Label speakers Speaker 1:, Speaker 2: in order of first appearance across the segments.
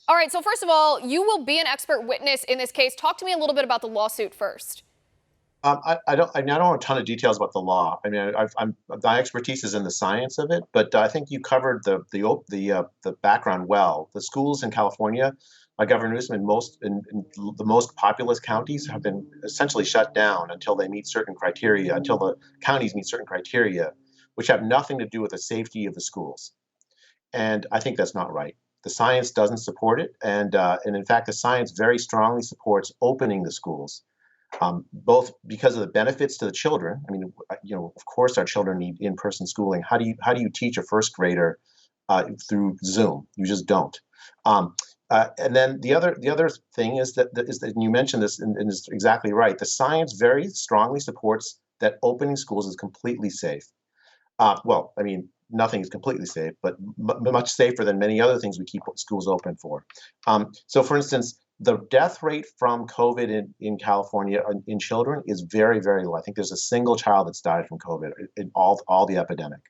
Speaker 1: All right, so first of all, you will be an expert witness in this case. Talk to me a little bit about the lawsuit first.
Speaker 2: I don't have a ton of details about the law. I mean, my expertise is in the science of it, but I think you covered the background well. The schools in California, Governor Newsom, in the most populous counties have been essentially shut down until they meet certain criteria, until the counties meet certain criteria, which have nothing to do with the safety of the schools. And I think that's not right. The science doesn't support it, and in fact, the science very strongly supports opening the schools, both because of the benefits to the children. I mean, of course, our children need in-person schooling. How do you teach a first grader through Zoom? You just don't. And then the other thing is that you mentioned this, and is exactly right. The science very strongly supports that opening schools is completely safe. Well, I mean, nothing is completely safe, but much safer than many other things we keep schools open for. So, for instance, the death rate from COVID in California in children is very, very low. I think there's a single child that's died from COVID in all the epidemic.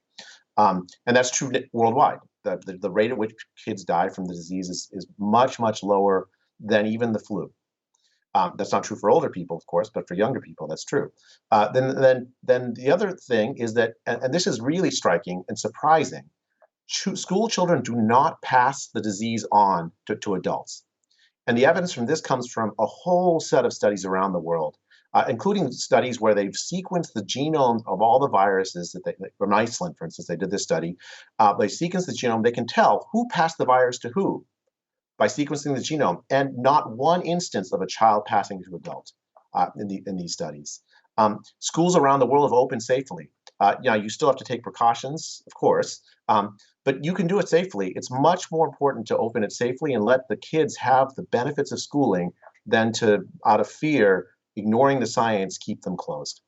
Speaker 2: And that's true worldwide. The rate at which kids die from the disease is much, much lower than even the flu. That's not true for older people, of course, but for younger people, that's true. Then the other thing is that, and this is really striking and surprising, school children do not pass the disease on to adults. And the evidence from this comes from a whole set of studies around the world, including studies where they've sequenced the genome of all the viruses from Iceland, for instance, they did this study. They sequenced the genome. They can tell who passed the virus to who by sequencing the genome, and not one instance of a child passing to adult in these studies. Schools around the world have opened safely. You still have to take precautions, of course, but you can do it safely. It's much more important to open it safely and let the kids have the benefits of schooling than to, out of fear, ignoring the science, keep them closed.